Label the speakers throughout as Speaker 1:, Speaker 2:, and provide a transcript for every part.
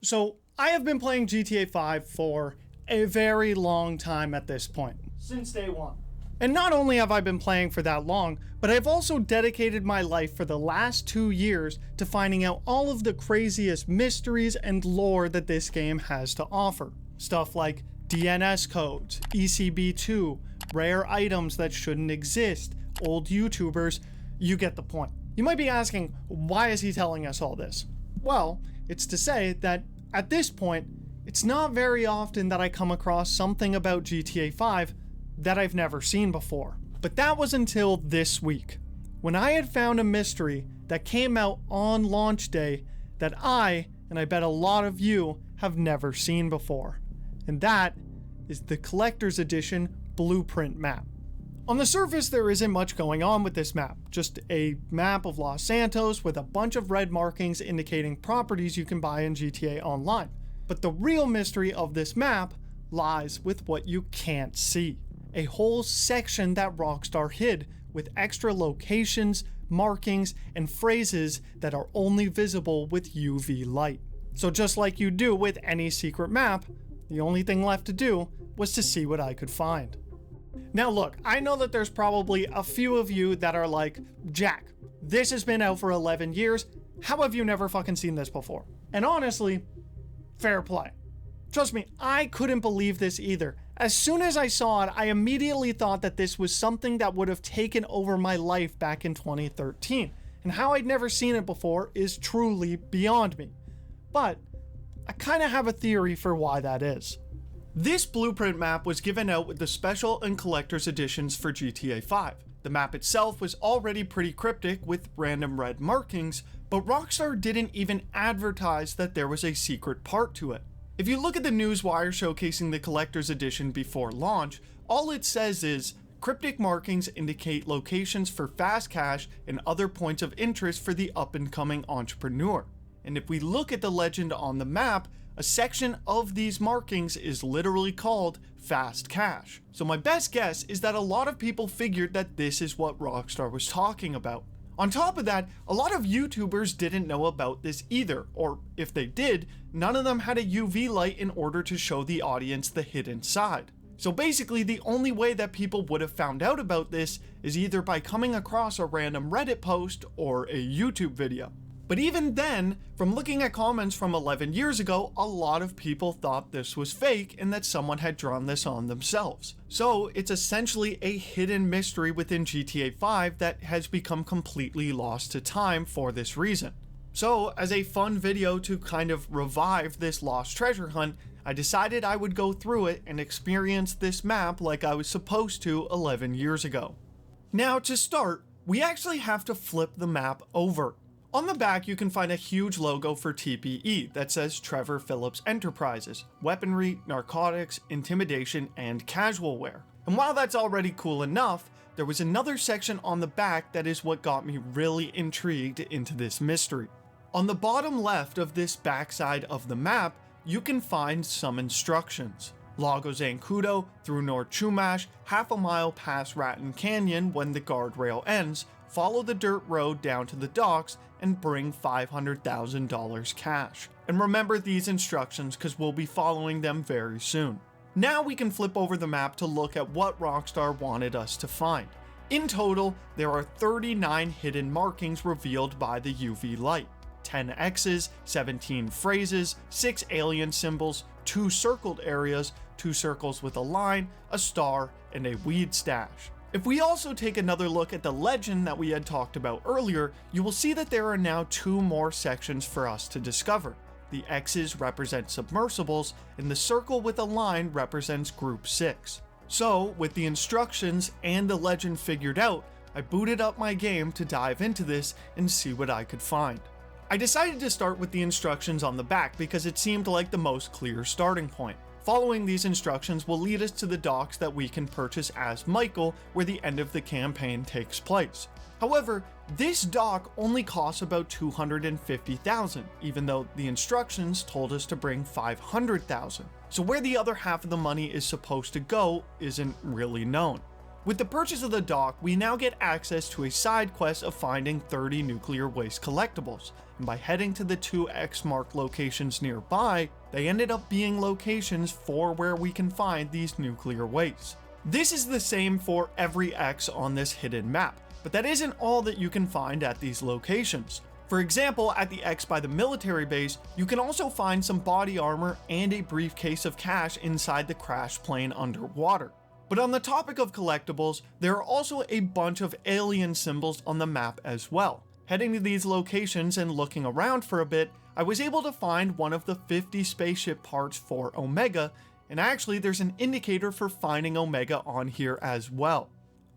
Speaker 1: So I have been playing GTA 5 for a very long time at this point. Since day one. And not only have I been playing for that long, but I've also dedicated my life for the last 2 years to finding out all of the craziest mysteries and lore that this game has to offer. Stuff like DNS codes, ECB2, rare items that shouldn't exist, old YouTubers, you get the point. You might be asking, why is he telling us all this? Well, it's to say that at this point, it's not very often that I come across something about GTA 5 that I've never seen before. But that was until this week, when I had found a mystery that came out on launch day that I, and I bet a lot of you, have never seen before. And that is the Collector's Edition Blueprint map. On the surface, there isn't much going on with this map, just a map of Los Santos with a bunch of red markings indicating properties you can buy in GTA Online. But the real mystery of this map lies with what you can't see. A whole section that Rockstar hid with extra locations, markings, and phrases that are only visible with UV light. So just like you do with any secret map, the only thing left to do was to see what I could find. Now look, I know that there's probably a few of you that are like, Jack, this has been out for 11 years, how have you never fucking seen this before? And honestly, fair play. Trust me, I couldn't believe this either. As soon as I saw it, I immediately thought that this was something that would have taken over my life back in 2013. And how I'd never seen it before is truly beyond me. But I kind of have a theory for why that is. This blueprint map was given out with the special and collector's editions for GTA 5. The map itself was already pretty cryptic with random red markings, but Rockstar didn't even advertise that there was a secret part to it. If you look at the newswire showcasing the collector's edition before launch, all it says is, cryptic markings indicate locations for fast cash and other points of interest for the up-and-coming entrepreneur. And if we look at the legend on the map, a section of these markings is literally called fast cash. So my best guess is that a lot of people figured that this is what Rockstar was talking about. On top of that, a lot of YouTubers didn't know about this either, or if they did, none of them had a UV light in order to show the audience the hidden side. So basically, the only way that people would have found out about this is either by coming across a random Reddit post or a YouTube video. But even then, from looking at comments from 11 years ago, a lot of people thought this was fake and that someone had drawn this on themselves. So it's essentially a hidden mystery within GTA 5 that has become completely lost to time for this reason. So as a fun video to kind of revive this lost treasure hunt, I decided I would go through it and experience this map like I was supposed to 11 years ago. Now to start, we actually have to flip the map over. On the back, you can find a huge logo for TPE that says Trevor Phillips Enterprises, weaponry, narcotics, intimidation, and casual wear. And while that's already cool enough, there was another section on the back that is what got me really intrigued into this mystery. On the bottom left of this backside of the map, you can find some instructions. Lago Zancudo through North Chumash, half a mile past Raton Canyon when the guardrail ends, follow the dirt road down to the docks, and bring $500,000 cash. And remember these instructions because we'll be following them very soon. Now we can flip over the map to look at what Rockstar wanted us to find. In total, there are 39 hidden markings revealed by the UV light. 10 X's, 17 phrases, 6 alien symbols, 2 circled areas, 2 circles with a line, a star, and a weed stash. If we also take another look at the legend that we had talked about earlier, you will see that there are now 2 more sections for us to discover. The X's represent submersibles, and the circle with a line represents Group 6. So, with the instructions and the legend figured out, I booted up my game to dive into this and see what I could find. I decided to start with the instructions on the back because it seemed like the most clear starting point. Following these instructions will lead us to the docks that we can purchase as Michael, where the end of the campaign takes place. However, this dock only costs about $250,000, even though the instructions told us to bring $500,000. So where the other half of the money is supposed to go isn't really known. With the purchase of the dock, we now get access to a side quest of finding 30 nuclear waste collectibles, and by heading to the 2 X-marked locations nearby, they ended up being locations for where we can find these nuclear wastes. This is the same for every X on this hidden map, but that isn't all that you can find at these locations. For example, at the X by the military base, you can also find some body armor and a briefcase of cash inside the crashed plane underwater. But on the topic of collectibles, there are also a bunch of alien symbols on the map as well. Heading to these locations and looking around for a bit, I was able to find one of the 50 spaceship parts for Omega, and actually there's an indicator for finding Omega on here as well.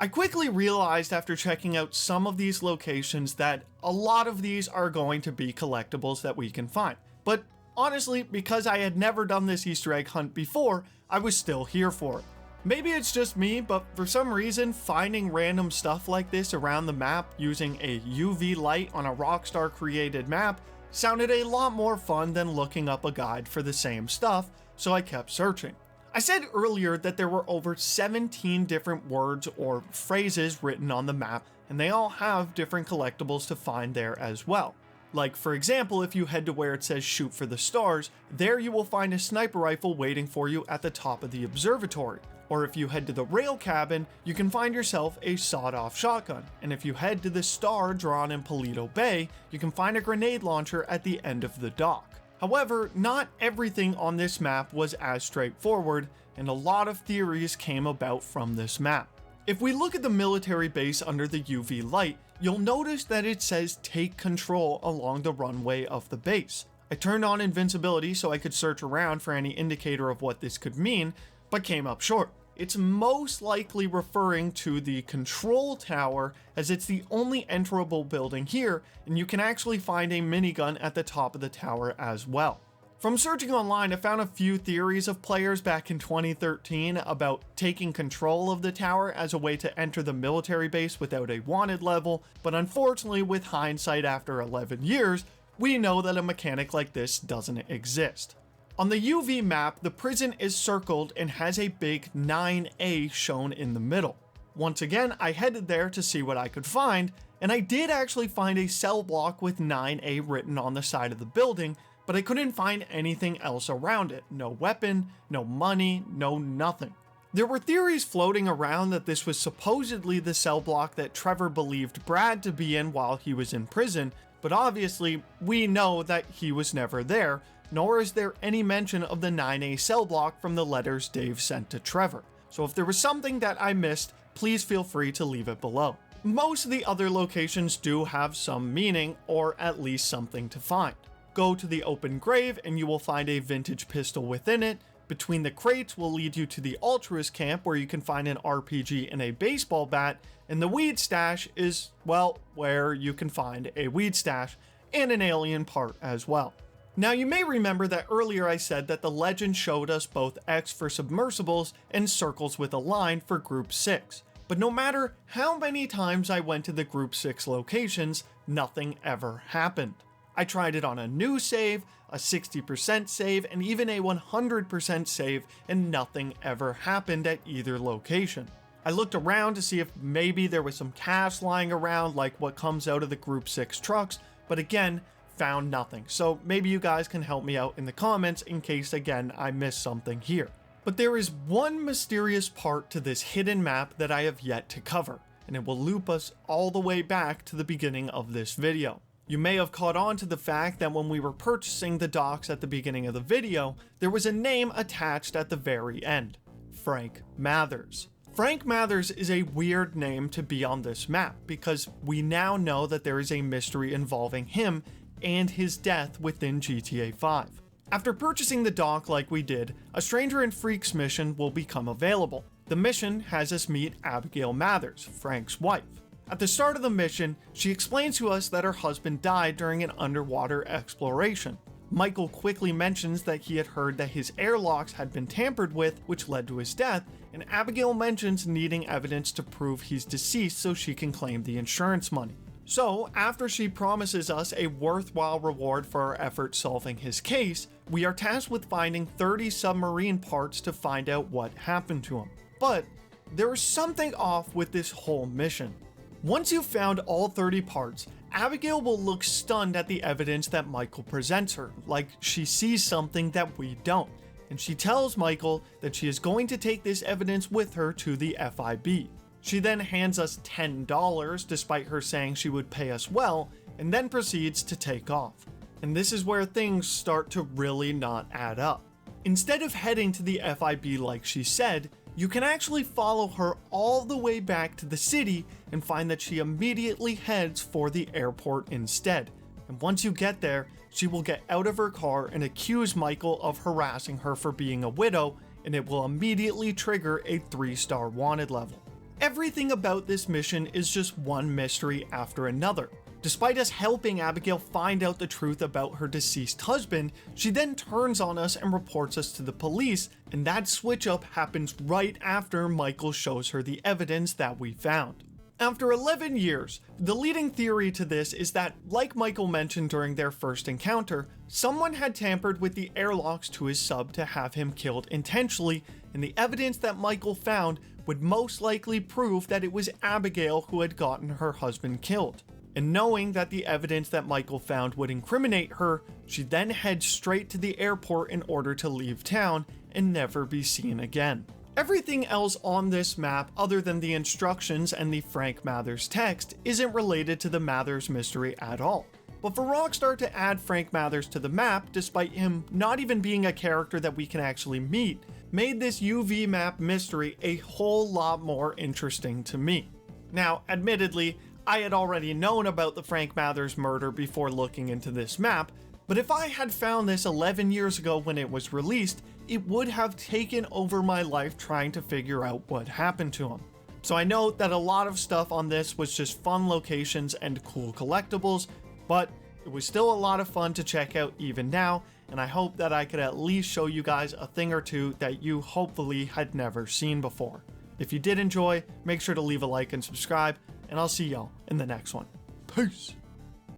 Speaker 1: I quickly realized after checking out some of these locations that a lot of these are going to be collectibles that we can find. But honestly, because I had never done this Easter egg hunt before, I was still here for it. Maybe it's just me, but for some reason, finding random stuff like this around the map using a UV light on a Rockstar created map sounded a lot more fun than looking up a guide for the same stuff, so I kept searching. I said earlier that there were over 17 different words or phrases written on the map, and they all have different collectibles to find there as well. Like, for example, if you head to where it says shoot for the stars, there you will find a sniper rifle waiting for you at the top of the observatory. Or if you head to the rail cabin, you can find yourself a sawed-off shotgun. And if you head to the star drawn in Paleto Bay, you can find a grenade launcher at the end of the dock. However, not everything on this map was as straightforward, and a lot of theories came about from this map. If we look at the military base under the UV light, you'll notice that it says take control along the runway of the base. I turned on invincibility so I could search around for any indicator of what this could mean, but came up short. It's most likely referring to the control tower, as it's the only enterable building here, and you can actually find a minigun at the top of the tower as well. From searching online, I found a few theories of players back in 2013 about taking control of the tower as a way to enter the military base without a wanted level, but unfortunately with hindsight after 11 years, we know that a mechanic like this doesn't exist. On the UV map, the prison is circled and has a big 9A shown in the middle. Once again, I headed there to see what I could find, and I did actually find a cell block with 9A written on the side of the building, but I couldn't find anything else around it. No weapon, no money, no nothing. There were theories floating around that this was supposedly the cell block that Trevor believed Brad to be in while he was in prison, but obviously we know that he was never there, nor is there any mention of the 9A cell block from the letters Dave sent to Trevor. So if there was something that I missed, please feel free to leave it below. Most of the other locations do have some meaning, or at least something to find. Go to the open grave and you will find a vintage pistol within it. Between the crates will lead you to the Ultras camp where you can find an RPG and a baseball bat, and the weed stash is, well, where you can find a weed stash and an alien part as well. Now you may remember that earlier I said that the legend showed us both X for submersibles and circles with a line for Group 6. But no matter how many times I went to the Group 6 locations, nothing ever happened. I tried it on a new save, a 60% save, and even a 100% save, and nothing ever happened at either location. I looked around to see if maybe there was some cash lying around like what comes out of the Group 6 trucks, but again, found nothing. So maybe you guys can help me out in the comments in case again I missed something here. But there is one mysterious part to this hidden map that I have yet to cover, and it will loop us all the way back to the beginning of this video. You may have caught on to the fact that when we were purchasing the docks at the beginning of the video, there was a name attached at the very end. Frank Mathers. Frank Mathers is a weird name to be on this map because we now know that there is a mystery involving him and his death within GTA 5. After purchasing the dock like we did, a Stranger in Freaks mission will become available. The mission has us meet Abigail Mathers, Frank's wife. At the start of the mission, she explains to us that her husband died during an underwater exploration. Michael quickly mentions that he had heard that his airlocks had been tampered with, which led to his death, and Abigail mentions needing evidence to prove he's deceased so she can claim the insurance money. So, after she promises us a worthwhile reward for our efforts solving his case, we are tasked with finding 30 submarine parts to find out what happened to him. But there is something off with this whole mission. Once you've found all 30 parts, Abigail will look stunned at the evidence that Michael presents her, like she sees something that we don't, and she tells Michael that she is going to take this evidence with her to the FIB. She then hands us $10 despite her saying she would pay us well, and then proceeds to take off. And this is where things start to really not add up. Instead of heading to the FIB like she said, you can actually follow her all the way back to the city and find that she immediately heads for the airport instead. And once you get there, she will get out of her car and accuse Michael of harassing her for being a widow, and it will immediately trigger a 3-star wanted level. Everything about this mission is just one mystery after another. Despite us helping Abigail find out the truth about her deceased husband, she then turns on us and reports us to the police, and that switch up happens right after Michael shows her the evidence that we found. After 11 years, the leading theory to this is that, like Michael mentioned during their first encounter, someone had tampered with the airlocks to his sub to have him killed intentionally, and the evidence that Michael found would most likely prove that it was Abigail who had gotten her husband killed. And knowing that the evidence that Michael found would incriminate her, she then heads straight to the airport in order to leave town and never be seen again. Everything else on this map, other than the instructions and the Frank Mathers text, isn't related to the Mathers mystery at all. But for Rockstar to add Frank Mathers to the map, despite him not even being a character that we can actually meet, made this UV map mystery a whole lot more interesting to me. Now, admittedly, I had already known about the Frank Mathers murder before looking into this map, but if I had found this 11 years ago when it was released, it would have taken over my life trying to figure out what happened to him. So I know that a lot of stuff on this was just fun locations and cool collectibles, but it was still a lot of fun to check out even now, and I hope that I could at least show you guys a thing or two that you hopefully had never seen before. If you did enjoy, make sure to leave a like and subscribe, and I'll see y'all in the next one. Peace!